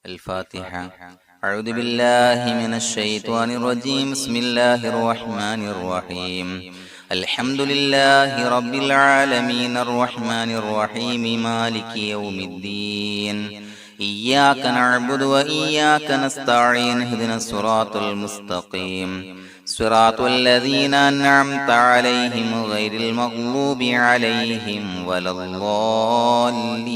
الفاتحة. أعوذ بالله من الشيطان الرجيم. بسم الله الرحمن الرحيم. الحمد لله رب العالمين الرحمن الرحيم مالك يوم الدين. إياك نعبد وإياك نستعين. اهدنا الصراط المستقيم صراط الذين أنعمت عليهم غير المغضوب عليهم ولا الضالين.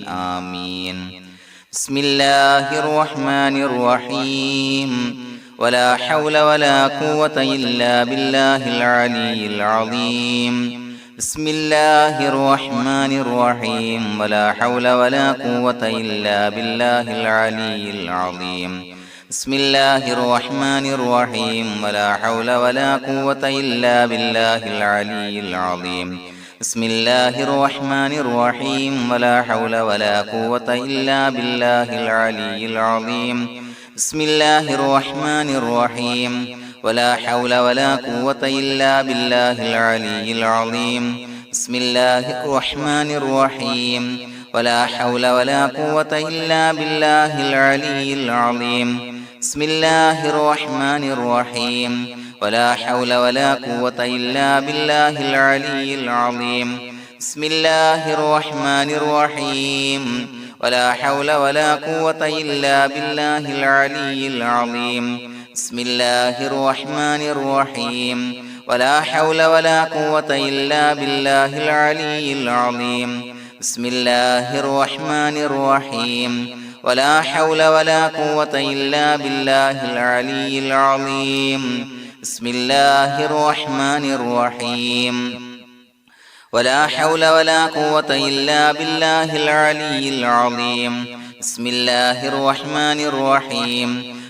آمين. بسم الله الرحمن الرحيم. ولا حول ولا قوة إلا بالله العلي العظيم. بسم الله الرحمن الرحيم. ولا حول ولا قوة إلا بالله العلي العظيم. بسم الله الرحمن الرحيم. ولا حول ولا قوة إلا بالله العلي العظيم. بسم الله الرحمن الرحيم. ولا حول ولا قوة إلا بالله العلي العظيم. بسم الله الرحمن الرحيم. ولا حول ولا قوة إلا بالله العلي العظيم. بسم الله الرحمن الرحيم. ولا حول ولا قوة إلا بالله العلي العظيم. بسم الله الرحمن الرحيم. ولا حول ولا قوة إلا بالله العلي العظيم. بسم الله الرحمن الرحيم. ولا حول ولا قوة إلا بالله العلي العظيم. بسم الله الرحمن الرحيم. ولا حول ولا قوة إلا بالله العلي العظيم. بسم الله الرحمن الرحيم. ولا حول ولا قوة إلا بالله العلي العظيم. بسم الله الرحمن الرحيم. ولا حول ولا قوة إلا بالله العلي العظيم. بسم الله الرحمن الرحيم.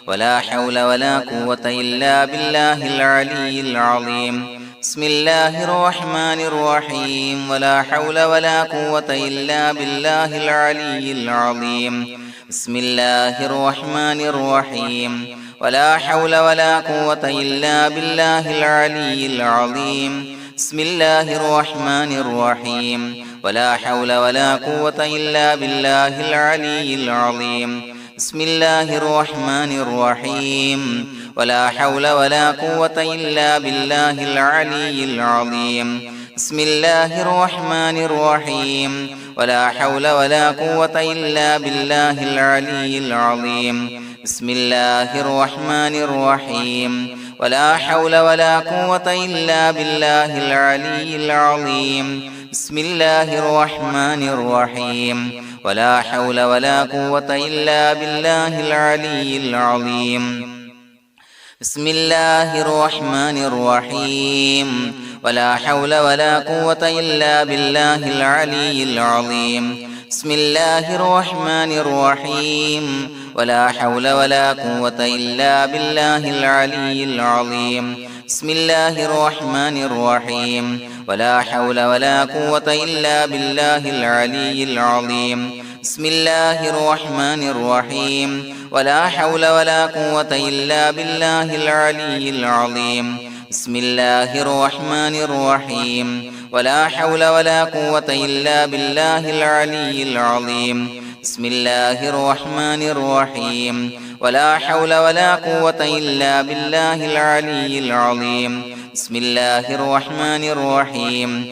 ولا حول ولا قوة إلا بالله العلي العظيم. بسم الله الرحمن الرحيم. ولا حول ولا قوة إلا بالله العلي العظيم. بسم الله الرحمن الرحيم. ولا حول ولا قوة إلا بالله العلي العظيم. بسم الله الرحمن الرحيم. ولا حول ولا قوة إلا بالله العلي العظيم. بسم الله الرحمن الرحيم. ولا حول ولا قوة إلا بالله العلي العظيم. بسم الله الرحمن الرحيم. ولا حول ولا قوة إلا بالله العلي العظيم. بسم الله الرحمن الرحيم. ولا حول ولا قوة إلا بالله العلي العظيم. بسم الله الرحمن الرحيم. ولا حول ولا قوة إلا بالله العلي العظيم. بسم الله الرحمن الرحيم. ولا حول ولا قوة إلا بالله العلي العظيم. بسم الله الرحمن الرحيم. ولا حول ولا قوة إلا بالله العلي العظيم. بسم الله الرحمن الرحيم. ولا حول ولا قوة إلا بالله العلي العظيم. بسم الله الرحمن الرحيم. ولا حول ولا قوة إلا بالله العلي العظيم. بسم الله الرحمن الرحيم. ولا حول ولا قوة إلا بالله العلي العظيم. بسم الله الرحمن الرحيم. ولا حول ولا قوة إلا بالله العلي العظيم. بسم الله الرحمن الرحيم.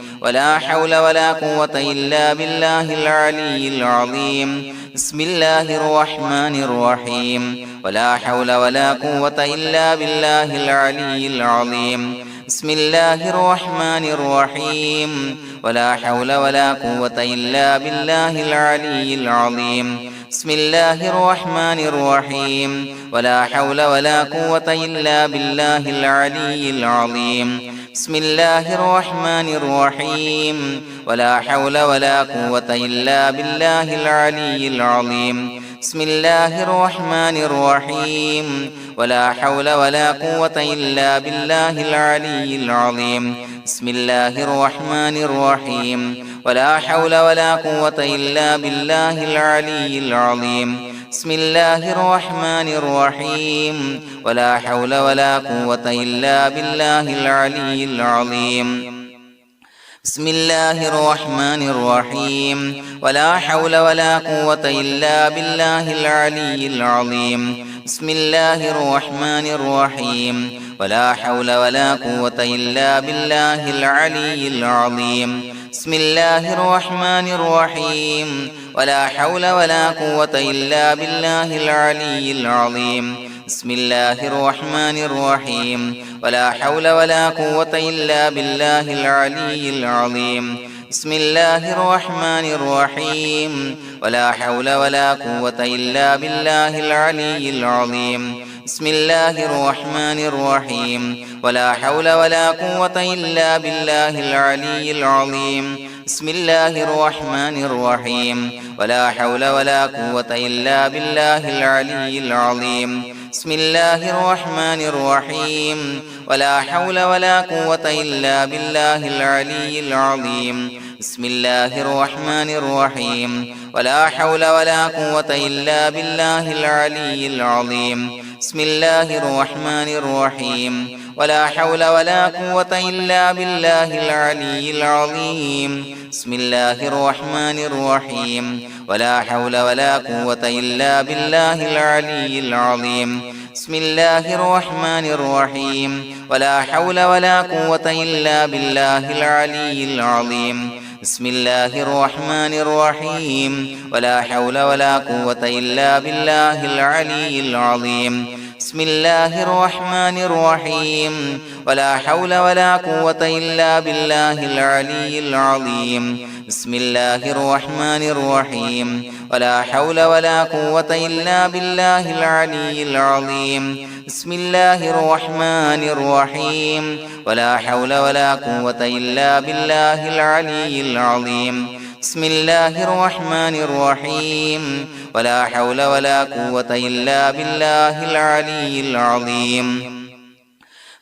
ولا حول ولا قوة إلا بالله العلي العظيم. بسم الله الرحمن الرحيم. ولا حول ولا قوة إلا بالله العلي العظيم. بسم الله الرحمن الرحيم. ولا حول ولا قوة إلا بالله العلي العظيم. بسم الله الرحمن الرحيم. ولا حول ولا قوة إلا بالله العلي العظيم. بسم الله الرحمن الرحيم. ولا حول ولا قوة إلا بالله العلي العظيم. بسم الله الرحمن الرحيم. ولا حول ولا قوة إلا بالله العلي العظيم. بسم الله الرحمن الرحيم. ولا حول ولا قوة إلا بالله العلي العظيم. بسم الله الرحمن الرحيم. ولا حول ولا قوة إلا بالله العلي العظيم. بسم الله الرحمن الرحيم ولا حول ولا قوة إلا بالله العلي العظيم بسم الله الرحمن الرحيم ولا حول ولا قوة إلا بالله العلي العظيم بسم الله الرحمن الرحيم ولا حول ولا قوة إلا بالله العلي العظيم بسم الله الرحمن الرحيم ولا حول ولا قوة إلا بالله العلي العظيم بسم الله الرحمن الرحيم ولا حول ولا قوة إلا بالله العلي العظيم بسم الله الرحمن الرحيم ولا حول ولا قوة إلا بالله العلي العظيم بسم الله الرحمن الرحيم ولا حول ولا قوة إلا بالله العلي العظيم بسم الله الرحمن الرحيم ولا حول ولا قوة إلا بالله العلي العظيم بسم الله الرحمن الرحيم ولا حول ولا قوة إلا بالله العلي العظيم بسم الله الرحمن الرحيم ولا حول ولا قوة إلا بالله العلي العظيم بسم الله الرحمن الرحيم ولا حول ولا قوة إلا بالله العلي العظيم بسم الله الرحمن الرحيم ولا حول ولا قوة إلا بالله العلي العظيم بسم الله الرحمن الرحيم ولا حول ولا قوة إلا بالله العلي العظيم بسم الله الرحمن الرحيم ولا حول ولا قوة إلا بالله العلي العظيم بسم الله الرحمن الرحيم ولا حول ولا قوة إلا بالله العلي العظيم بسم الله الرحمن الرحيم ولا حول ولا قوة إلا بالله العلي العظيم بسم الله الرحمن الرحيم ولا حول ولا قوة إلا بالله العلي العظيم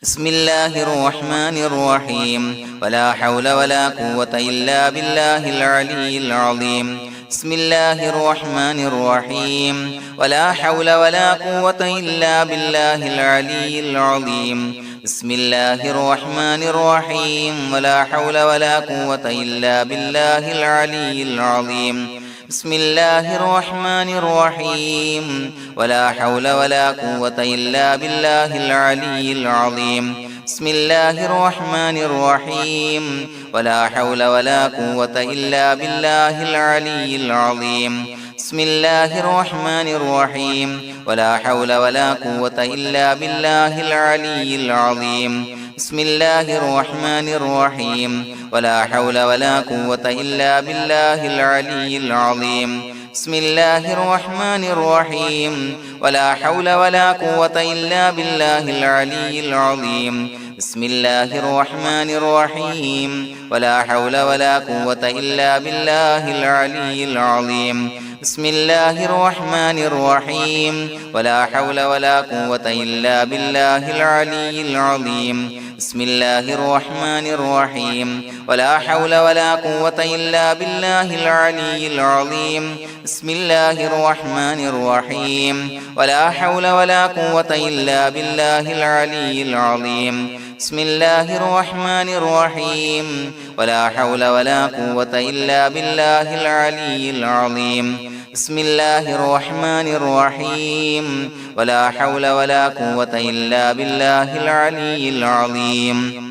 بسم الله الرحمن الرحيم ولا حول ولا قوة إلا بالله العلي العظيم بسم الله الرحمن الرحيم ولا حول ولا قوة إلا بالله العلي العظيم بسم الله الرحمن الرحيم ولا حول ولا قوة إلا بالله العلي العظيم بسم الله الرحمن الرحيم ولا حول ولا قوة إلا بالله العلي العظيم بسم الله الرحمن الرحيم ولا حول ولا قوة إلا بالله العلي العظيم بسم الله الرحمن الرحيم ولا حول ولا قوة إلا بالله العلي العظيم بسم الله الرحمن الرحيم ولا حول ولا قوة إلا بالله العلي العظيم بسم الله الرحمن الرحيم ولا حول ولا قوة إلا بالله العلي العظيم بسم الله الرحمن الرحيم ولا حول ولا قوة إلا بالله العلي العظيم بسم الله الرحمن الرحيم ولا حول ولا قوة إلا بالله العلي العظيم بسم الله الرحمن الرحيم ولا حول ولا قوة إلا بالله العلي العظيم بسم الله الرحمن الرحيم ولا حول ولا قوة إلا بالله العلي العظيم بسم الله الرحمن الرحيم ولا حول ولا قوة إلا بالله العلي العظيم بسم الله الرحمن الرحيم ولا حول ولا قوة إلا بالله العلي العظيم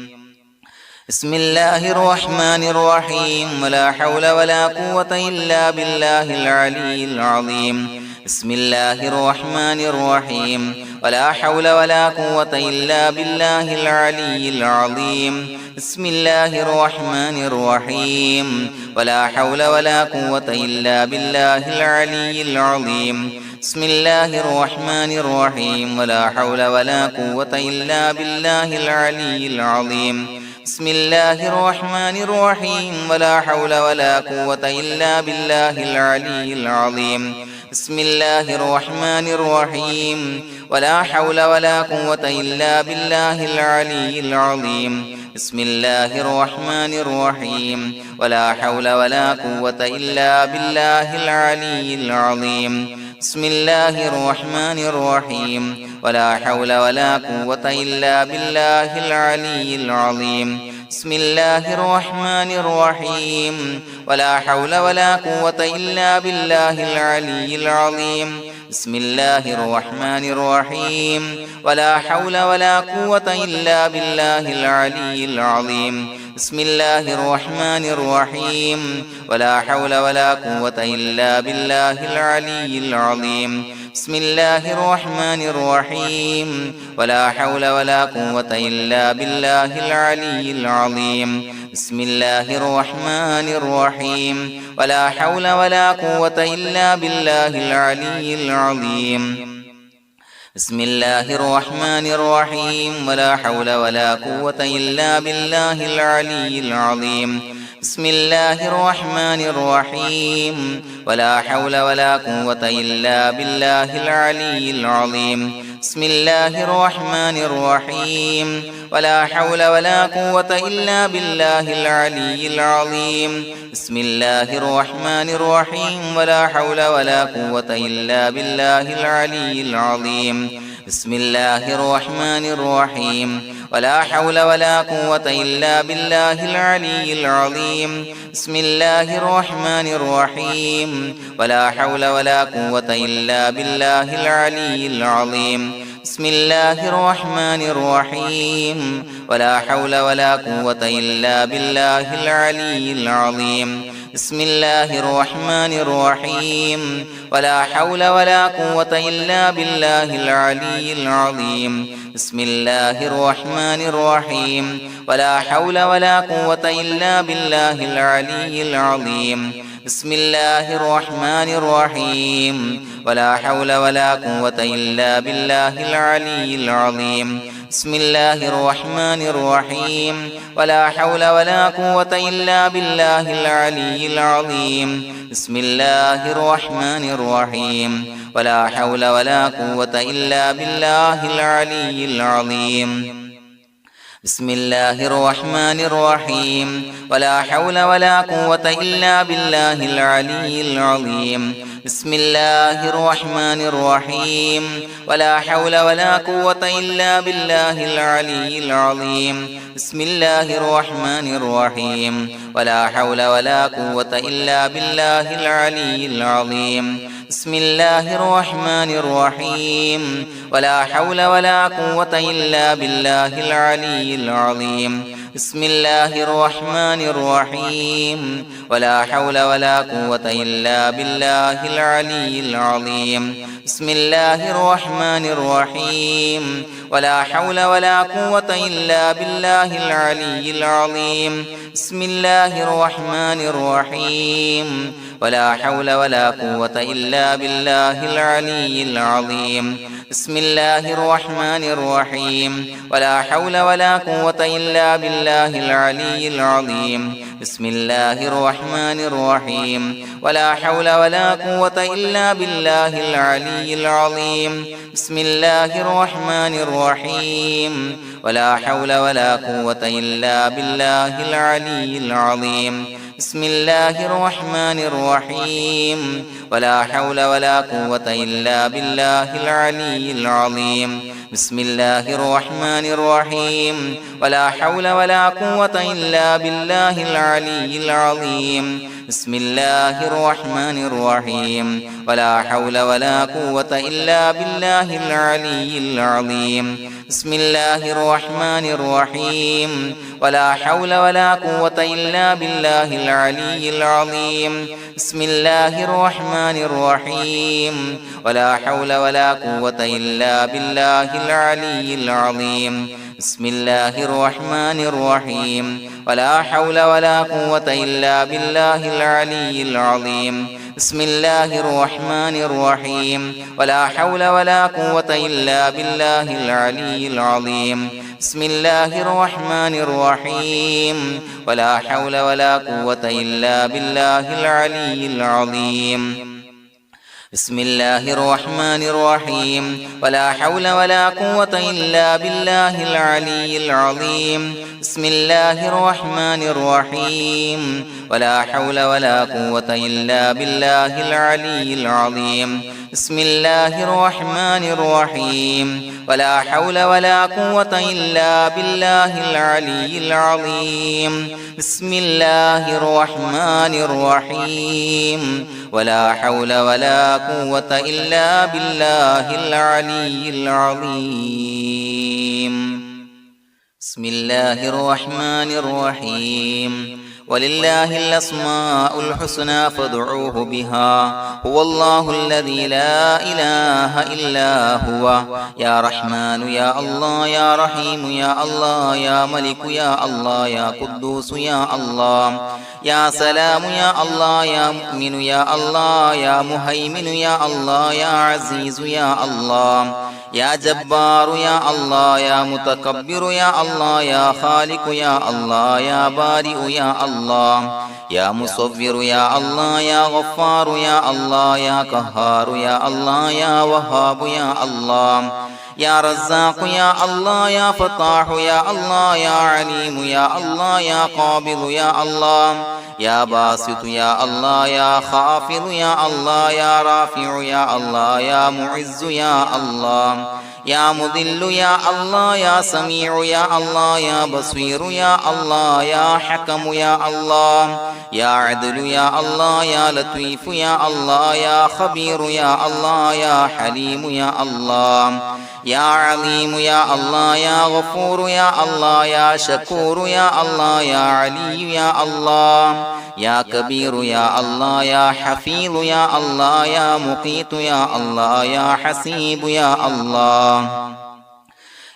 بسم الله الرحمن الرحيم ولا حول ولا قوة إلا بالله العلي العظيم بسم الله الرحمن الرحيم ولا حول ولا قوة إلا بالله العلي العظيم بسم الله الرحمن الرحيم ولا حول ولا قوة إلا بالله العلي العظيم بسم الله الرحمن الرحيم ولا حول ولا قوة إلا بالله العلي العظيم بسم الله الرحمن الرحيم ولا حول ولا قوة إلا بالله العلي العظيم بسم الله الرحمن الرحيم ولا حول ولا قوة إلا بالله العلي العظيم بسم الله الرحمن الرحيم ولا حول ولا قوة إلا بالله العلي العظيم بسم الله الرحمن الرحيم ولا حول ولا قوة إلا بالله العلي العظيم بسم الله الرحمن الرحيم ولا حول ولا قوة إلا بالله العلي العظيم بسم الله الرحمن الرحيم ولا حول ولا قوة إلا بالله العلي العظيم بسم الله الرحمن الرحيم ولا حول ولا قوة إلا بالله العلي العظيم بسم الله الرحمن الرحيم ولا حول ولا قوة إلا بالله العلي العظيم بسم الله الرحمن الرحيم ولا حول ولا قوة إلا بالله العلي العظيم بسم الله الرحمن الرحيم ولا حول ولا قوة إلا بالله العلي العظيم بسم الله الرحمن الرحيم ولا حول ولا قوة إلا بالله العلي العظيم بسم الله الرحمن الرحيم ولا حول ولا قوة إلا بالله العلي العظيم بسم الله الرحمن الرحيم ولا حول ولا قوة إلا بالله العلي العظيم بسم الله الرحمن الرحيم ولا حول ولا قوة إلا بالله العلي العظيم بسم الله الرحمن الرحيم ولا حول ولا قوة إلا بالله العلي العظيم بسم الله الرحمن الرحيم ولا حول ولا قوة إلا بالله العلي العظيم بسم الله الرحمن الرحيم ولا حول ولا قوة إلا بالله العلي العظيم بسم الله الرحمن الرحيم ولا حول ولا قوة إلا بالله العلي العظيم بسم الله الرحمن الرحيم ولا حول ولا قوة إلا بالله العلي العظيم بسم الله الرحمن الرحيم ولا حول ولا قوة إلا بالله العلي العظيم بسم الله الرحمن الرحيم ولا حول ولا قوة إلا بالله العلي العظيم بسم الله الرحمن الرحيم ولا حول ولا قوة إلا بالله العلي العظيم بسم الله الرحمن الرحيم ولا حول ولا قوة إلا بالله العلي العظيم بسم الله الرحمن الرحيم ولا حول ولا قوة إلا بالله العلي العظيم بسم الله الرحمن الرحيم ولا حول ولا قوة إلا بالله العلي العظيم بسم الله الرحمن الرحيم ولا حول ولا قوة إلا بالله العلي العظيم بسم الله الرحمن الرحيم ولا حول ولا قوة إلا بالله العلي العظيم بسم الله الرحمن الرحيم ولا حول ولا قوة إلا بالله العلي العظيم بسم الله الرحمن الرحيم ولا حول ولا قوة إلا بالله العلي العظيم بسم الله الرحمن الرحيم ولا حول ولا قوة إلا بالله العلي العظيم بسم الله الرحمن الرحيم ولا حول ولا قوة إلا بالله العلي العظيم بسم الله الرحمن الرحيم ولا حول ولا قوة إلا بالله العلي العظيم بسم الله الرحمن الرحيم ولا حول ولا قوة إلا بالله العلي العظيم بسم الله الرحمن الرحيم ولا حول ولا قوة إلا بالله العلي العظيم بسم الله الرحمن الرحيم ولا حول ولا قوة إلا بالله العلي العظيم بسم الله الرحمن الرحيم ولا حول ولا قوة إلا بالله العلي العظيم بسم الله الرحمن الرحيم ولا حول ولا قوة إلا بالله العلي العظيم بسم الله الرحمن الرحيم ولا حول ولا قوة إلا بالله العلي العظيم بسم الله الرحمن الرحيم ولا حول ولا قوة إلا بالله العلي العظيم بسم الله الرحمن الرحيم ولا حول ولا قوة إلا بالله العلي العظيم بسم الله الرحمن الرحيم ولا حول ولا قوة إلا بالله العلي العظيم بسم الله الرحمن الرحيم ولا حول ولا قوة إلا بالله العلي العظيم بسم الله الرحمن الرحيم ولا حول ولا قوة إلا بالله العلي العظيم بسم الله الرحمن الرحيم ولله الأسماء الحسنى فادعوه بها هو الله الذي لا إله إلا هو يا رحمن يا الله يا رحيم يا الله يا ملك يا الله يا قدوس يا الله يا سلام يا الله يا مؤمن يا الله يا مهيمن يا الله يا عزيز يا الله يا جبار يا الله يا متكبر يا الله يا خالق يا الله يا بارئ يا الله يا مصور يا الله يا غفار يا الله يا قهار يا الله يا وهاب يا الله يا رزاق يا الله يا فتاح يا الله يا عليم يا الله يا قابض يا الله يا باسط يا الله يا خافض يا الله يا رافع يا الله يا معز يا الله يا مذل يا الله يا سميع يا الله يا بصير يا الله يا حكم يا الله يا عدل يا الله يا لطيف يا الله يا خبير يا الله يا حليم يا الله يا عليم يا الله يا غفور يا الله يا شكور يا الله يا علي يا الله يا كبير يا الله يا حفيظ يا الله يا مقيت يا الله يا حسيب يا الله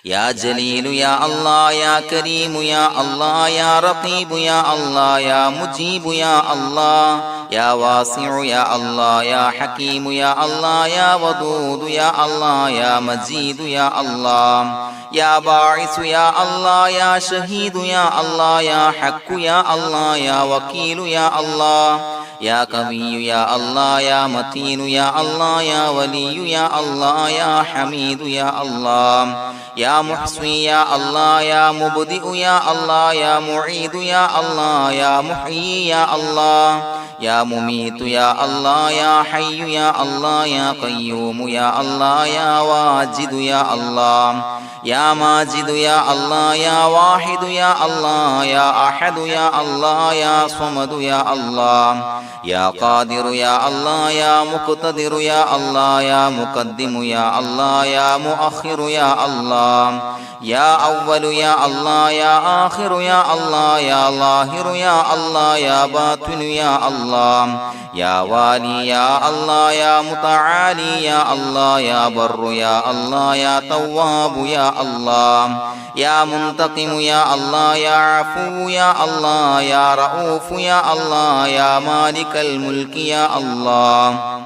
يا جليل يا الله يا كريم يا الله يا رقيب يا الله يا مجيب يا الله يا واسع يا الله يا حكيم يا الله يا ودود يا الله يا مجيد يا الله يا باعث يا الله يا شهيد يا الله يا حق يا الله يا وكيل يا الله يا قوي يا الله يا متين يا الله يا ولي يا الله يا حميد يا الله يا محصي يا الله يا مبدئ يا الله يا معيد يا الله يا محيي يا الله يا مميت يا الله يا حي يا الله يا قيوم يا الله يا واجد يا الله يا ماجد يا الله يا واحد يا الله يا أحد يا الله يا صمد يا الله يا قادر يا الله يا مقتدر يا الله يا مقدم يا الله يا مؤخر يا الله يا أول يا الله يا آخر يا الله يا ظاهر يا الله يا باطن يا الله يا والي يا الله يا متعالي يا الله يا بر يا الله يا تواب يا الله يا منتقم يا الله يا عفو يا الله يا رؤوف يا الله يا مالك الملك يا الله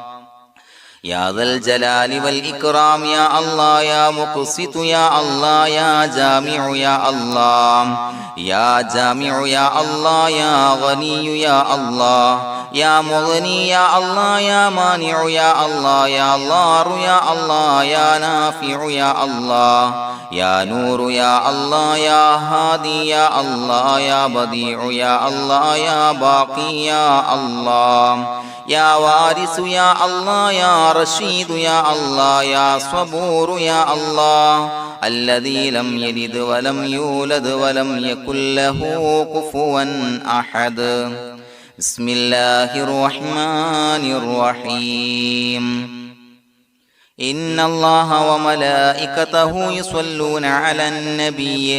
يا ذا الجلال والإكرام يا الله يا مقسط يا الله يا جامع يا الله يا جامع يا الله يا غني يا الله يا مغني يا الله يا مانع يا الله يا ضار يا الله يا نافع يا الله يا نور يا الله يا هادي يا الله يا بديع يا الله يا باقي يا الله يا وارث يا الله يا رشيد يا الله يا صبور يا الله الذي لم يلد ولم يولد ولم يكن له كفوا أحد بسم الله الرحمن الرحيم إن الله وملائكته يصلون على النبي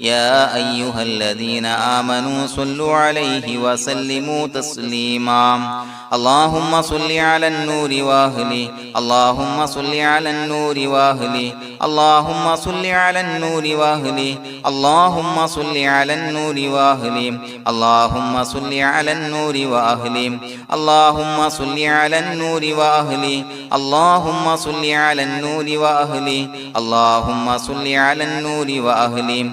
يا أيها الذين آمنوا صلوا عليه وسلموا تسليما اللهم صل على النور وأهله اللهم صل على النور وأهله اللهم صل على النور وأهله اللهم صل على النور وأهله اللهم صل على النور وأهله اللهم صل على النور وأهله اللهم صل على النور وأهله اللهم صل على النور وأهله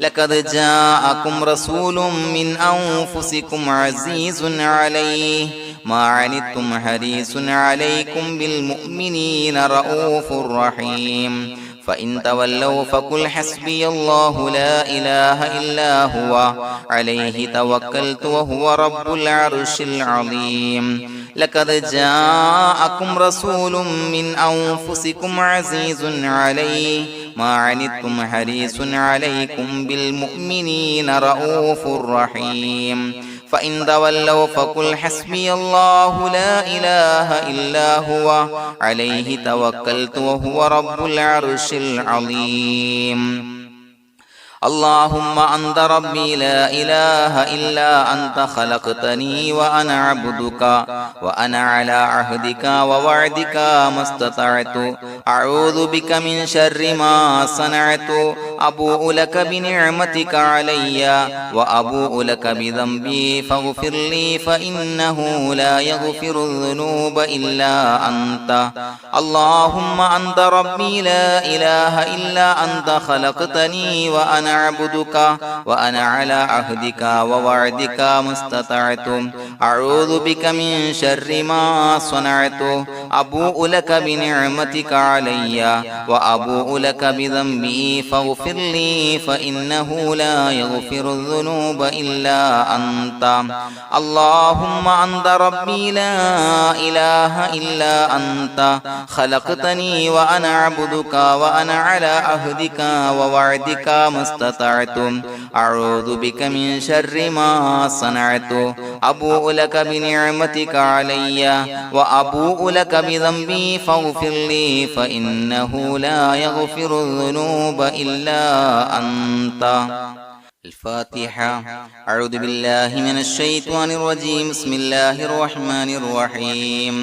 لقد جاءكم رسول من أنفسكم عزيز عليه ما عنتم حريص عليكم بالمؤمنين رؤوف رحيم فإن تولوا فقل حسبي الله لا إله إلا هو عليه توكلت وهو رب العرش العظيم لقد جاءكم رسول من أنفسكم عزيز عليه ما عنتم حريص عليكم بالمؤمنين رؤوف رحيم فإن تولوا فقل حسبي الله لا إله إلا هو عليه توكلت وهو رب العرش العظيم اللهم أنت ربي لا إله إلا أنت خلقتني وأنا عبدك وأنا على عهدك ووعدك ما استطعت أعوذ بك من شر ما صنعت أبوء لك بنعمتك علي وأبوء لك بذنبي فاغفر لي فإنه لا يغفر الذنوب إلا أنت اللهم أنت ربي لا إله إلا أنت خلقتني وأنا عبدك وأنا على عهدك ووعدك ما استطعت أعوذ بك من شر ما صنعت أبوء لك بنعمتك علي وأبوء لك بذنبي فاغفر لي فإنه لا يغفر الذنوب إلا أنت اللهم أنت ربي لا إله إلا أنت خلقتني وأنا عبدك وأنا على عهدك ووعدك ما استطعت أعوذ بك من شر ما صنعت أبوء لك بنعمتك علي وأبوء لك بذنبي فاغفر لي فإنه لا يغفر الذنوب إلا أنت الفاتحة أعوذ بالله من الشيطان الرجيم بسم الله الرحمن الرحيم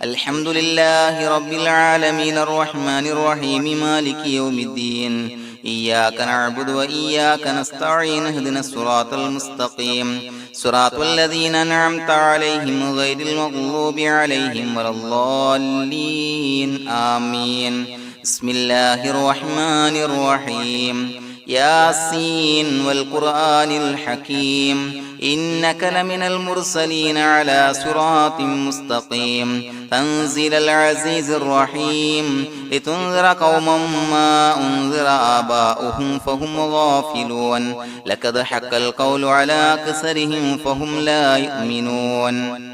الحمد لله رب العالمين الرحمن الرحيم مالك يوم الدين إياك نعبد وإياك نستعين اهدنا الصراط المستقيم صراط الذين أنعمت عليهم غير المغضوب عليهم ولا الضالين آمين بسم الله الرحمن الرحيم ياسين والقرآن الحكيم إنك لمن المرسلين على صراط مستقيم تنزيل العزيز الرحيم لتنذر قوما ما أنذر آباؤهم فهم غافلون لقد حق القول على أكثرهم فهم لا يؤمنون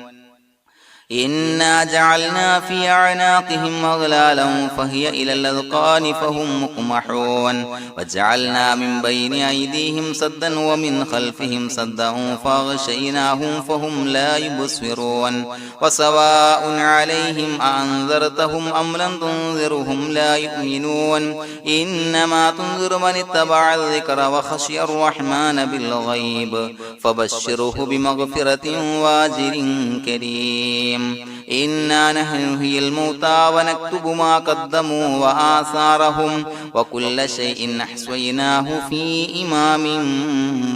إنا جعلنا في أعناقهم أغلالا فهي إلى الأذقان فهم مقمحون وجعلنا من بين أيديهم سدا ومن خلفهم سدا فأغشيناهم فهم لا يبصرون وسواء عليهم أأنذرتهم أم لم تنذرهم لا يؤمنون إنما تنذر من اتبع الذكر وخشي الرحمن بالغيب فبشره بمغفرة وأجر كريم إنا نحن نحيي الموتى ونكتب ما قدموا وآثارهم وكل شيء أحصيناه في إمام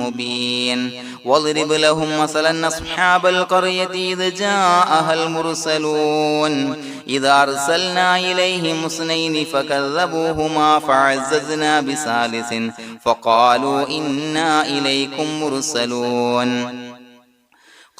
مبين واضرب لهم مثلا أصحاب القرية إذ جاءها المرسلون إذا أرسلنا إليهم اثنين فكذبوهما فعززنا بثالث فقالوا إنا إليكم مرسلون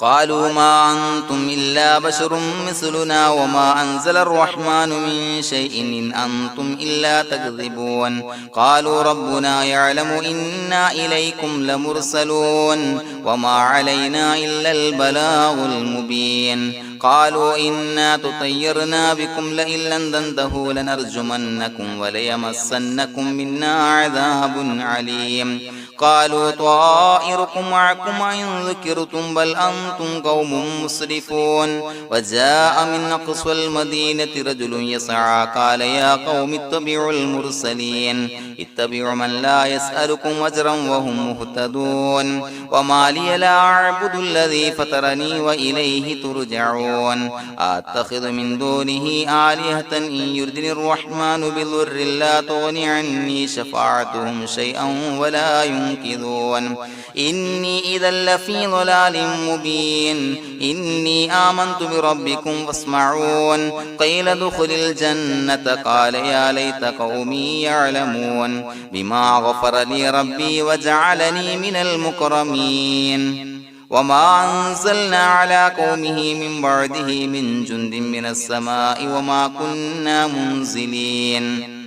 قالوا ما أنتم إلا بشر مثلنا وما أنزل الرحمن من شيء إن أنتم إلا تكذبون قالوا ربنا يعلم إنا إليكم لمرسلون وما علينا إلا البلاغ المبين قالوا إنا تطيرنا بكم لئن لم تنتهوا لنرجمنكم وليمسنكم منا عذاب عليم قالوا طائركم معكم إن ذكرتم بل أنتم قوم مسرفون وجاء من أقصى المدينة رجل يسعى قال يا قوم اتبعوا المرسلين اتبعوا من لا يسألكم أجرا وهم مهتدون وما لي لا أعبد الذي فطرني وإليه ترجعون يسمعون أتخذ من دونه آلهة إن يردني الرحمن بضر لا تغن عني شفاعتهم شيئا ولا ينقذون إني إذا لفي ضلال مبين إني آمنت بربكم فاسمعون قيل ادخل الجنة قال يا ليت قومي يعلمون بما غفر لي ربي وجعلني من المكرمين وما أنزلنا على قومه من بعده من جند من السماء وما كنا منزلين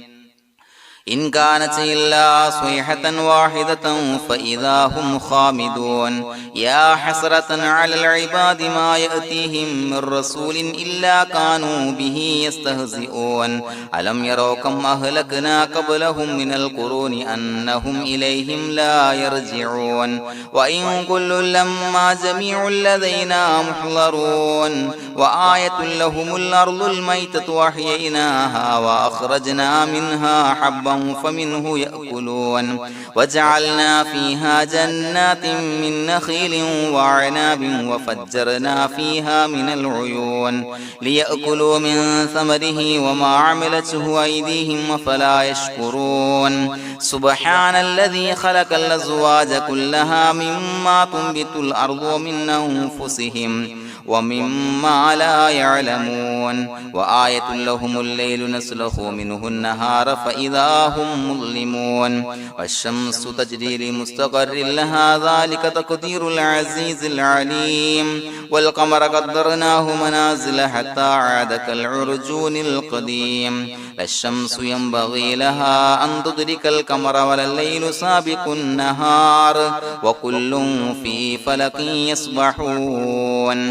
إن كانت إلا صيحة واحدة فإذا هم خامدون يا حسرة على العباد ما يأتيهم من رسول إلا كانوا به يستهزئون ألم يروا كم أهلكنا قبلهم من القرون أنهم إليهم لا يرجعون وإن كل لما جميع لدينا محضرون وآية لهم الأرض الميتة وأحييناها وأخرجنا منها حبا فمنه يأكلون وجعلنا فيها جنات من نخيل وعناب وفجرنا فيها من العيون ليأكلوا من ثمره وما عملته أيديهم فلا يشكرون سبحان الذي خلق الأزواج كلها مما تنبت الأرض ومن أنفسهم ومما لا يعلمون وآية لهم الليل نسلخ منه النهار فإذا هم مظلمون والشمس تجري لمستقر لها ذلك تقدير العزيز العليم والقمر قدرناه منازل حتى عاد كالعرجون القديم لا الشمس ينبغي لها أن تدرك القمر ولا الليل سابق النهار وكل في فلك يسبحون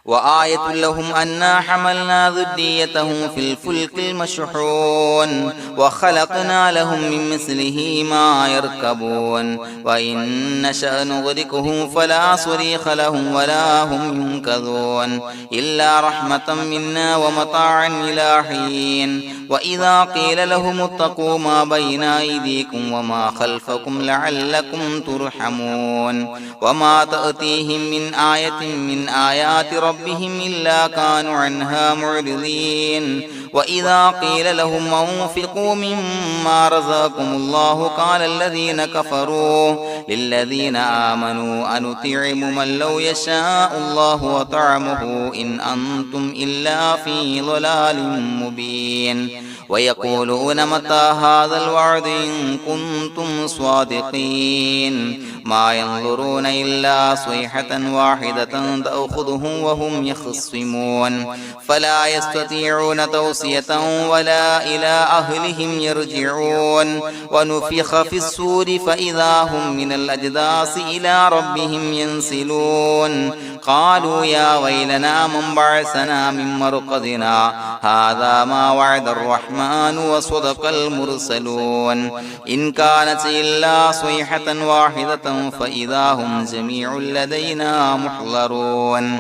وآية لهم أنا حملنا ذريتهم في الفلك المشحون وخلقنا لهم من مثله ما يركبون وإن نشأ نغرقهم فلا صريخ لهم ولا هم ينقذون إلا رحمة منا ومتاعا إلى حين وإذا قيل لهم اتقوا ما بين أيديكم وما خلفكم لعلكم ترحمون وما تأتيهم من آية من آيات ربهم إلا كانوا عنها معرضين وإذا قيل لهم أنفقوا مما رزقكم الله قال الذين كفروا للذين آمنوا أنطعم من لو يشاء الله وطعمه إن أنتم إلا في ضلال مبين ويقولون متى هذا الوعد إن كنتم صادقين ما ينظرون إلا صيحة واحدة تأخذهم وهم يخصمون فلا يستطيعون توصية ولا إلى أهلهم يرجعون ونفخ في الصور فإذا هم من الأجداث إلى ربهم ينسلون قالوا يا ويلنا من بعثنا من مرقدنا هذا ما وعد الرحمن وصدق المرسلون إن كانت إلا صيحة واحدة فإذا هم جميع لدينا محضرون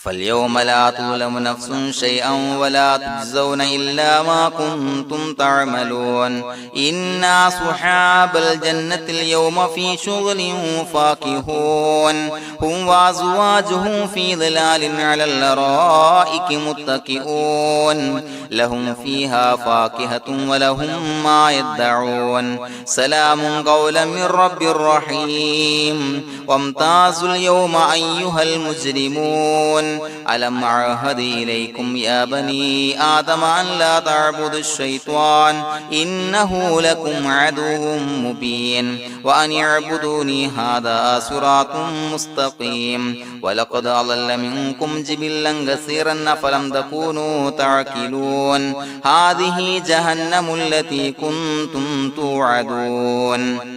فاليوم لا تظلم نفس شيئا ولا تجزون إلا ما كنتم تعملون إنا أصحاب الجنة اليوم في شغل فاكهون هم وأزواجهم في ظلال على الأرائك متكئون لهم فيها فاكهة ولهم ما يدعون سلام قولا من رب رحيم وامتازوا اليوم أيها المجرمون ألم أعهد إليكم يا بني آدم أن لا تعبدوا الشيطان إنه لكم عدو مبين وأن اعبدوني هذا صراط مستقيم ولقد أضل منكم جبلا كثيرا فلم تكونوا تعقلون هذه جهنم التي كنتم توعدون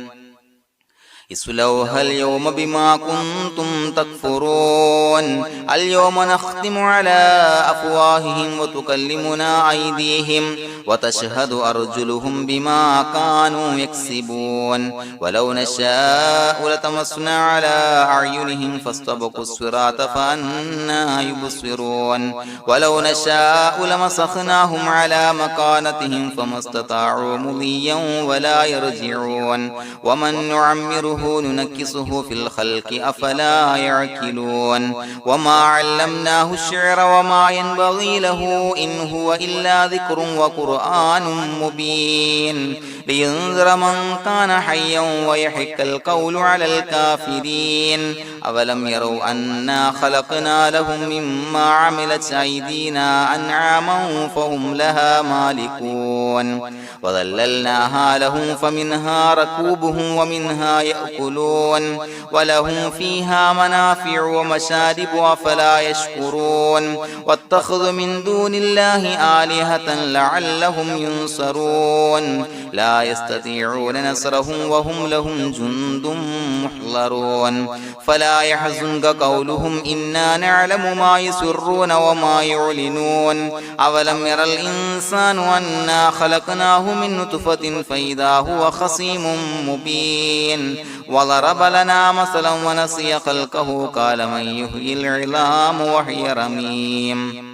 اصلوها اليوم بما كنتم تكفرون اليوم نختم على أفواههم وتكلمنا أيديهم وتشهد أرجلهم بما كانوا يكسبون ولو نشاء لطمسنا على أعينهم فاستبقوا الصراط فأنى يبصرون ولو نشاء لمسخناهم على مكانتهم فما استطاعوا مضيا ولا يرجعون ومن نعمره ننكسه في الخلق أفلا يعقلون وما علمناه الشعر وما ينبغي له إن هو إلا ذكر وقرآن مبين لينذر من كان حيا ويحق القول على الكافرين أولم يروا أنا خلقنا لهم مما عملت أيدينا أنعاما فهم لها مالكون وظللناها لهم فمنها ركوبهم ومنها يأكلون ولهم فيها منافع ومشارب أفلا يشكرون واتخذوا من دون الله آلهة لعلهم ينصرون لا يستطيعون نصرهم وهم لهم جند محضرون فلا يحزنك قولهم إنا نعلم ما يسرون وما يعلنون أولم ير الإنسان أنا خلقناه من نطفة فإذا هو خصيم مبين وضرب لنا مثلا ونسي خلقه قال من يحيي العظام وهي رميم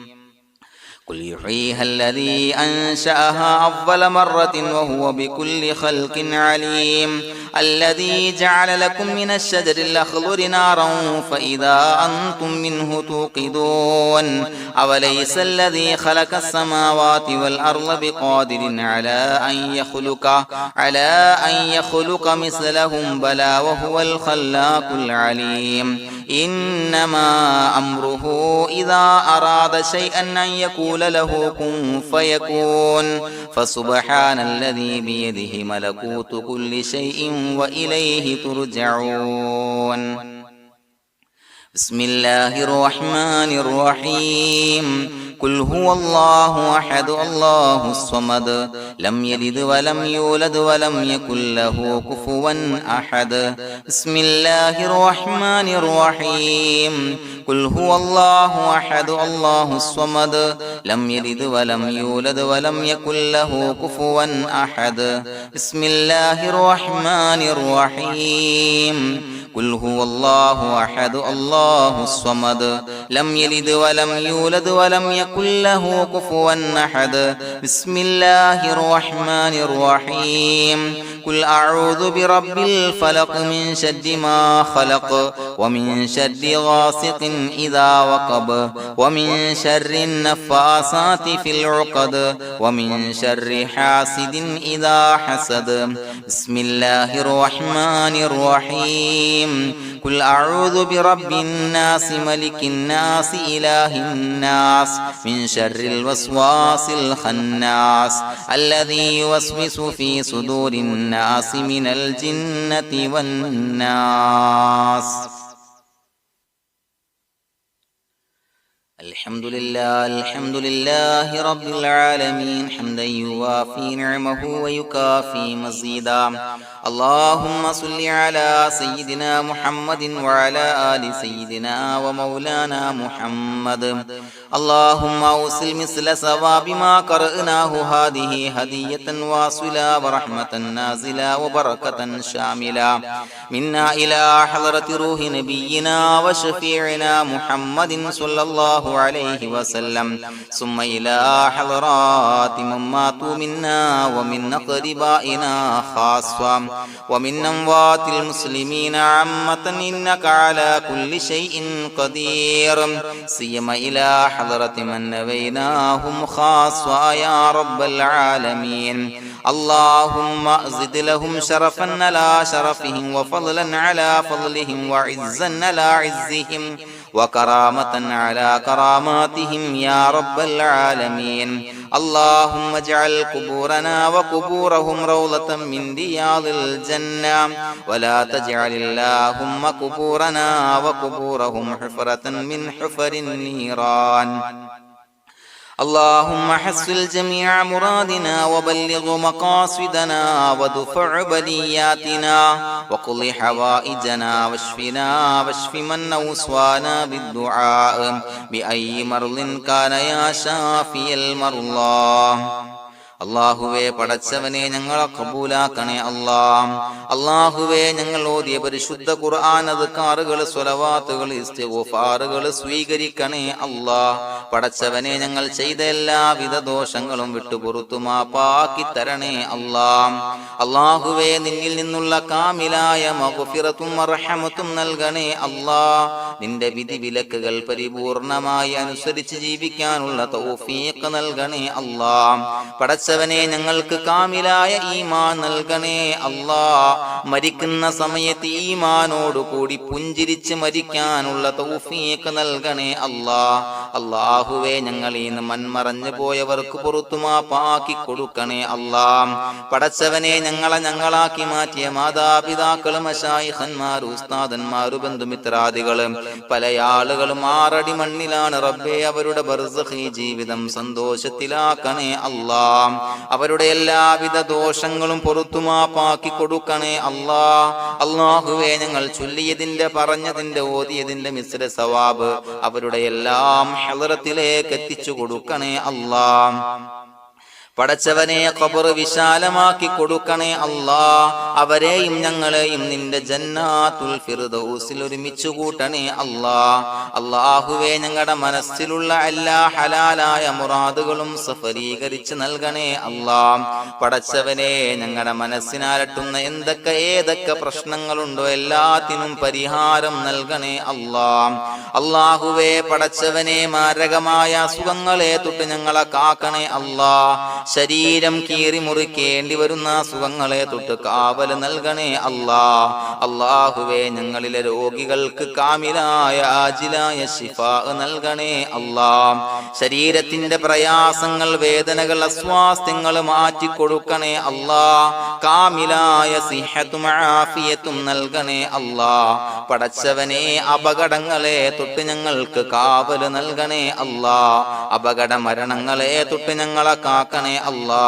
قل يحييها الذي أنشأها أول مرة وهو بكل خلق عليم الذي جعل لكم من الشجر الأخضر نارا فإذا أنتم منه توقدون أوليس الذي خلق السماوات والأرض بقادر على أن يخلق مثلهم بلى وهو الخلاق العليم إنما أمره إذا أراد شيئا أن يقول له كن فيكون فسبحان الذي بيده ملكوت كل شيء وإليه ترجعون بسم الله الرحمن الرحيم قل هو الله أحد الله الصمد لم يلد ولم يولد ولم يكن له كفوا أحد بسم الله الرحمن الرحيم قل هو الله أحد الله الصمد لم يلد ولم يولد ولم يكن له كفوا أحد بسم الله الرحمن الرحيم قل هو الله أحد الله الصمد لم يلد ولم يولد ولم يكن له كفوا أحد بسم الله الرحمن الرحيم قل أعوذ برب الفلق من شر ما خلق ومن شر غاسق إذا وقب ومن شر النفاثات في العقد ومن شر حاسد إذا حسد بسم الله الرحمن الرحيم قل أعوذ برب الناس ملك الناس إله الناس من شر الوسواس الخناس الذي يوسوس في صدور الناس من الجنة والناس الحمد لله رب العالمين حمدا يوافي نعمه ويكافي مزيدا اللهم صل على سيدنا محمد وعلى آل سيدنا ومولانا محمد اللهم أوصل مثل ثواب ما قرأناه هذه هدية واصلة ورحمة نازلة وبركة شاملة منا إلى حضرة روح نبينا وشفيعنا محمد صلى الله عليه وسلم ثم إلى حضرات من ماتوا منا ومن أقربائنا خاصة ومن أموات المسلمين عامة إنك على كل شيء قدير سيما إلى حضرة من نبيناهم خاصة يا رب العالمين اللهم زد لهم شرفا على شرفهم وفضلا على فضلهم وعزا على عزهم وكرامة على كراماتهم يا رب العالمين اللهم اجعل قبورنا وقبورهم روضة من رياض الجنة ولا تجعل اللهم قبورنا وقبورهم حفرة من حفر النيران اللهم حصل جميع مرادنا وبلغ مقاصدنا وادفع بلياتنا وقض حوائجنا واشف من أوصانا بالدعاء بأي مرض كان يا شافي المرضى. അള്ളാഹുവേ, പടച്ചവനെ ഞങ്ങളെ കബൂലാക്കണേ അല്ലാ. അള്ളാഹുവേ, ഞങ്ങൾ ഓതിയ പരിശുദ്ധ ഖുർആൻ, അദ്കാറുകൾ, സ്വലവാത്തുകൾ, ഇസ്തിഗ്ഫാറുകൾ സ്വീകരിക്കണേ അല്ലാ. പടച്ചവനെ, ഞങ്ങൾ ചെയ്ത എല്ലാവിധ ദോഷങ്ങളും വിട്ടുപുറത്തു മാപ്പാക്കി തരണേ അല്ലാ. അള്ളാഹുവേ, നിന്നിൽ നിന്നുള്ള കാമിലായ മഗ്ഫിറത്തും റഹ്മത്തും നൽകണേ അല്ലാ. നിന്റെ വിധി വിലക്കുകൾ പരിപൂർണമായി അനുസരിച്ച് ജീവിക്കാനുള്ള തൗഫീഖ് നൽകണേ അല്ലാ. പടച്ചവനെ, ഞങ്ങൾക്ക് കാമിലായ ഈമാൻ നൽകണേ അല്ലാ. മരിക്കുന്ന സമയത്ത് ഈമാനോട് കൂടി പുഞ്ചിരിച്ച് മരിക്കാനുള്ള തൗഫീഖ് നൽകണേ അല്ലാ. അല്ലാഹുവേ, ഞങ്ങളീന്ന് മൺമറഞ്ഞു പോയവർക്ക് പുറത്തു മാപ്പാക്കി കൊടുക്കണേ അല്ലാ. പടച്ചവനെ, ഞങ്ങളാക്കി മാറ്റിയ മാതാപിതാക്കളും മശായിഖന്മാരും ഉസ്താദന്മാരും ബന്ധുമിത്രാദികളും പല ആളുകളും 6 അടി മണ്ണിലാണ് റബ്ബേ. അവരുടെ ബർസഖി ജീവിതം സന്തോഷത്തിലാക്കണേ അല്ലാ. അവരുടെ എല്ലാവിധ ദോഷങ്ങളും പുറത്തുമാപ്പാക്കി കൊടുക്കണേ അല്ലാ. അല്ലാഹുവേ, ഞങ്ങൾ ചൊല്ലിയതിന്റെ, പറഞ്ഞതിന്റെ, ഓതിയതിന്റെ മിശ്ര സവാബ് അവരുടെ എല്ലാം ഹളറത്തിലേക്ക് എത്തിച്ചു കൊടുക്കണേ അല്ലാ. പടച്ചവനെ, ഖബർ വിശാലമാക്കി കൊടുക്കണേ അല്ലാ. അവരെയും ഞങ്ങളെയും നിന്റെ ജന്നാത്തുൽ ഫിർദൗസിൽ ഒരുമിച്ച് കൂട്ടണേ അല്ലാ. അല്ലാഹുവേ, ഞങ്ങളുടെ മനസ്സിലുള്ള എല്ലാ ഹലാലായ മുറാദുകളും സഫലീകരിച്ച് നൽകണേ അല്ലാ. പടച്ചവനെ, ഞങ്ങളുടെ മനസ്സിനാലട്ടുന്ന ഏതൊക്കെ പ്രശ്നങ്ങളുണ്ടോ എല്ലാത്തിനും പരിഹാരം നൽകണേ അല്ലാ. അല്ലാഹുവേ, പടച്ചവനെ, മാരകമായ അസുഖങ്ങളെ തൊട്ട് ഞങ്ങളെ കാക്കണേ അല്ലാ. ശരീരം കീറി മുറിക്കേണ്ടി വരുന്ന അസുഖങ്ങളെ തൊട്ട് കാവല് നൽകണേ അല്ലാ. അല്ലാഹുവേ, ഞങ്ങളിലെ രോഗികൾക്ക് കാമിലായ ആജിലായ ശിഫാ നൽകണേ അല്ലാ. ശരീരത്തിന്റെ പ്രയാസങ്ങൾ, വേദനകൾ, അസ്വാസ്ഥ്യങ്ങൾ മാറ്റി കൊടുക്കണേ അല്ലാ. കാമിലായ സിഹത്തും ആഫിയത്തും നൽകണേ അല്ലാ. പടച്ചവനെ, അപകടങ്ങളെ തൊട്ട് ഞങ്ങൾക്ക് കാവല് നൽകണേ അല്ലാ. അപകട മരണങ്ങളെ തൊട്ട് ഞങ്ങളെ കാക്കണേ അല്ലാ.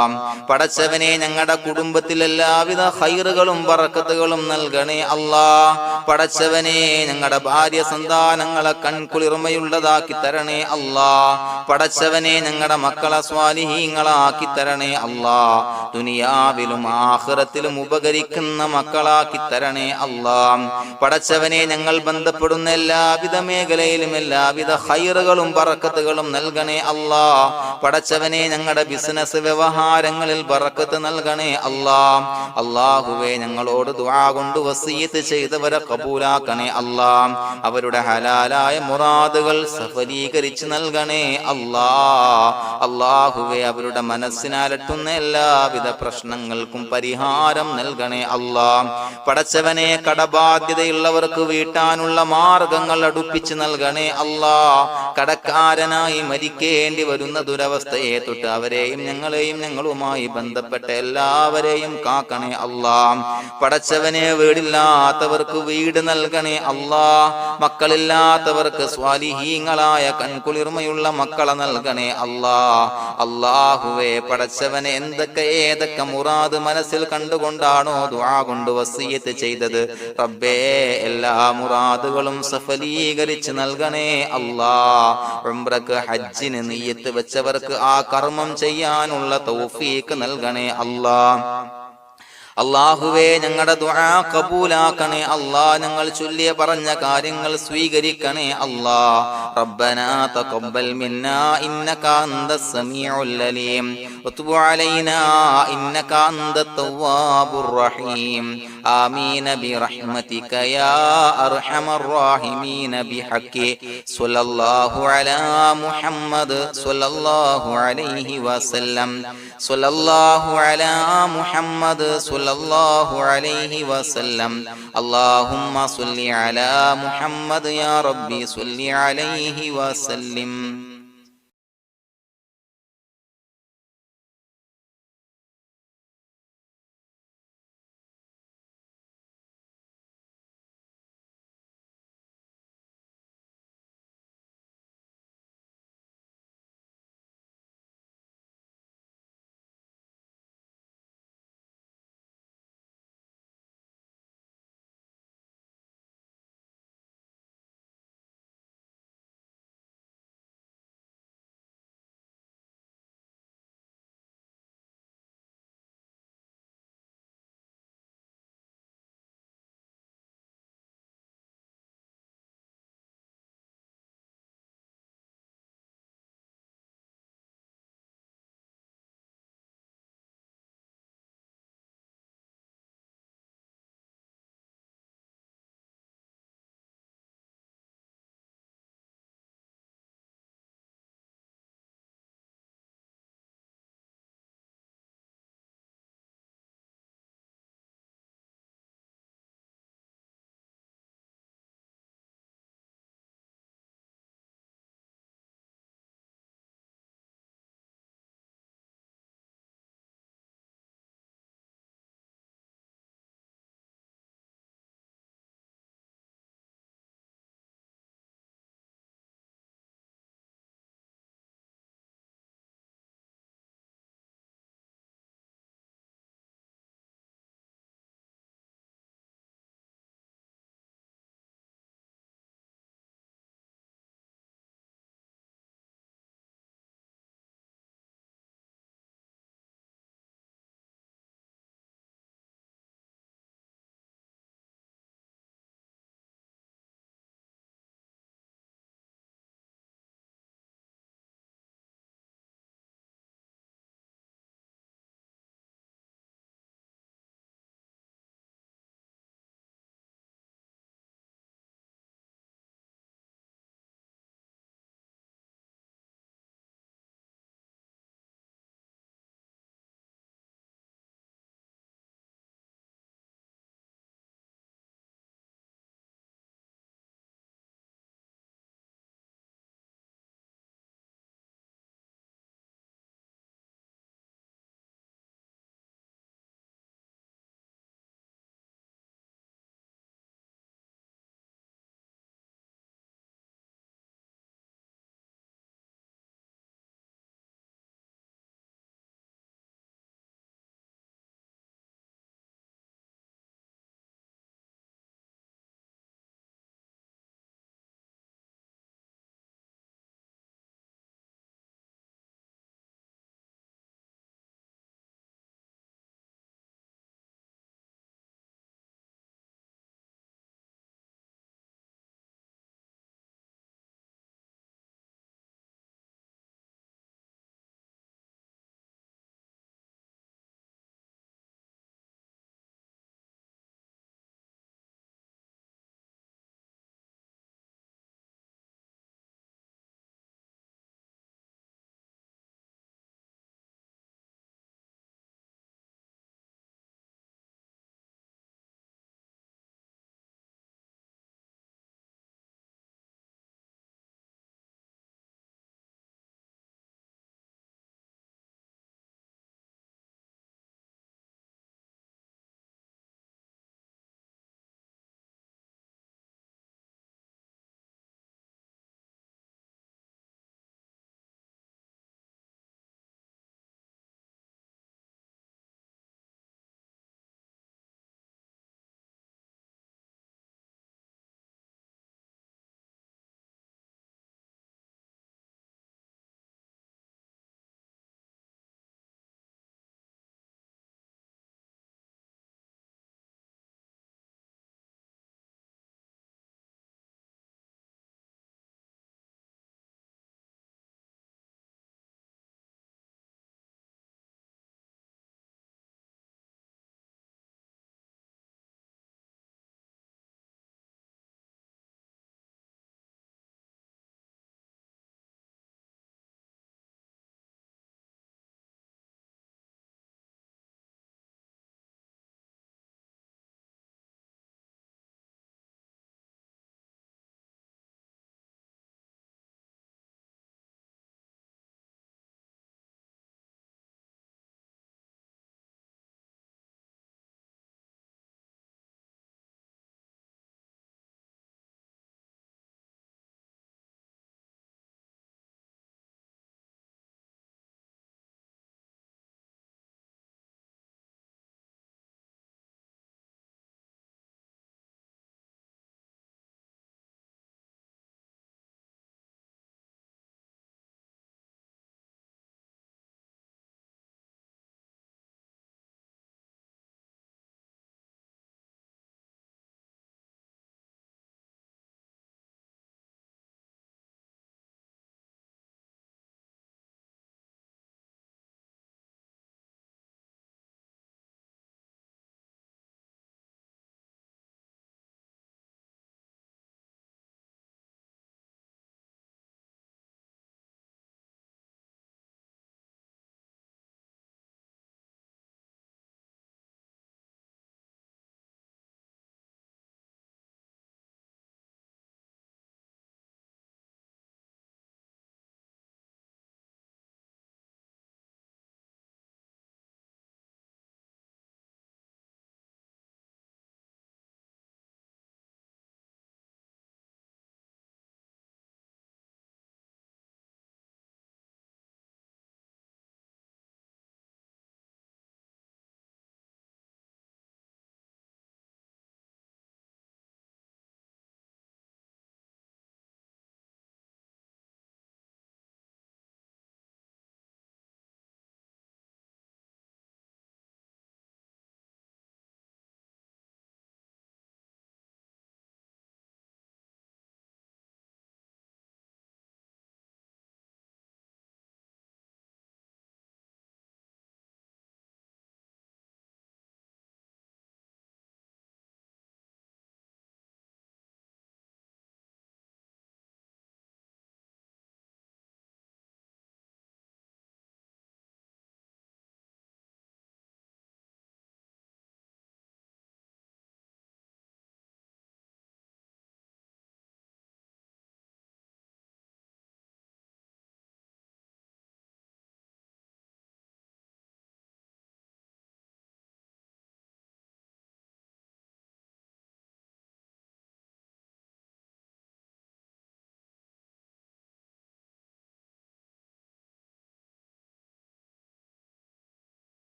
പടച്ചവനെ, ഞങ്ങളുടെ കുടുംബത്തിൽ എല്ലാവിധ ഖൈറുകളും ബറക്കത്തുകളും നൽകണേ അല്ലാ. പടച്ചവനെ, ഞങ്ങളുടെ ഭാര്യ സന്താനങ്ങളെ കൺകുളിർമയുള്ളതാക്കി തരണേ അല്ലാ. പടച്ചവനെ, ഞങ്ങളുടെ മക്കളെ സ്വാലിഹീങ്ങളാക്കി തരണേ അല്ലാ. ദുനിയാവിലും ആഖിറത്തിലും ഉപകരിക്കുന്ന മക്കളാക്കി തരണേ അല്ലാ. പടച്ചവനെ, ഞങ്ങൾ ബന്ധപ്പെടുന്ന എല്ലാവിധ മേഖലയിലും എല്ലാവിധ ഖൈറുകളും ബറക്കത്തുകളും നൽകണേ അല്ലാ. പടച്ചവനെ, ഞങ്ങളുടെ ബിസിനസ് വ്യവഹാരങ്ങളിൽ ബറക്കത്ത് നൽകണേ അല്ലാ. അല്ലാഹുവേ, ഞങ്ങളോട് ദുആ കൊണ്ട് വസിയത്ത് ചെയ്തവരെ കബൂലാക്കണേ അല്ലാ. അവരുടെ ഹലാലായ മുറാദുകൾ സഫലീകരിച്ച് നൽകണേ അല്ലാ. അല്ലാഹുവേ, അവരുടെ മനസ്സിനാലട്ടുന്ന എല്ലാവിധ പ്രശ്നങ്ങൾക്കും പരിഹാരം നൽകണേ അല്ലാ. പടച്ചവനെ, കടബാധ്യതയുള്ളവർക്ക് വീട്ടാനുള്ള മാർഗങ്ങൾ അടുപ്പിച്ച് നൽകണേ അല്ലാ. കടക്കാരനായി മരിക്കേണ്ടി വരുന്ന ദുരവസ്ഥയെ തൊട്ട് അവരെയും ഞങ്ങളെയും ഞങ്ങളുമായി ബന്ധപ്പെട്ട എല്ലാവരെയും കാക്കണേ അല്ലാ. പടച്ചവനെ, വീടില്ലാത്തവർക്ക് വീട് നൽകണേ അല്ലാ. മക്കളില്ലാത്തവർക്ക് സ്വാലിഹീങ്ങളായ കൺകുളിർമയുള്ള മക്കളെ നൽകണേ അല്ലാ. അല്ലാഹുവേ, പടച്ചവനെ, ഏതൊക്കെ മുറാദ് മനസ്സിൽ കണ്ടുകൊണ്ടാണോ ദുആ കൊണ്ട് വസിയത്ത് ചെയ്തത് റബ്ബേ, എല്ലാ മുറാദുകളും സഫലീകരിച്ച് നൽകണേ അല്ലാ. ഉംറക്ക്, ഹജ്ജിന് നിയ്യത്ത് വെച്ചവർക്ക് ആ കർമ്മം ചെയ്യാനുള്ള തൗഫീഖ് നൽകണേ അല്ലാ. അല്ലാഹുവേ, ഞങ്ങളുടെ ദുആ കബൂലാക്കണേ അല്ലാ. ഞങ്ങൾ ചൊല്ലിയ പറഞ്ഞ കാര്യങ്ങൾ സ്വീകരിക്കണേ അല്ലാ. റബ്ബനാ തഖബ്ബൽ മിന്നാ ഇന്നക അന്തസ് സമീഉൽ അലീം വതുബ് അലൈനാ ഇന്നക അന്തത് തവ്വാബുർ റഹീം. ആമീൻ ബിറഹ്മതിക യാ അർഹമർ റഹീമീൻ ബിഹഖി സ്വല്ലല്ലാഹു അലാ മുഹമ്മദ് സ്വല്ലല്ലാഹു അലൈഹി വസല്ലം. സ്വല്ലല്ലാഹു അലാ മുഹമ്മദ് സ്വല്ലല്ലാഹു അലൈഹി വസല്ലം. അല്ലാഹുമ്മ സ്വല്ലി അലാ മുഹമ്മദ് യാ റബ്ബി സ്വല്ലി അലൈഹി വസല്ലം.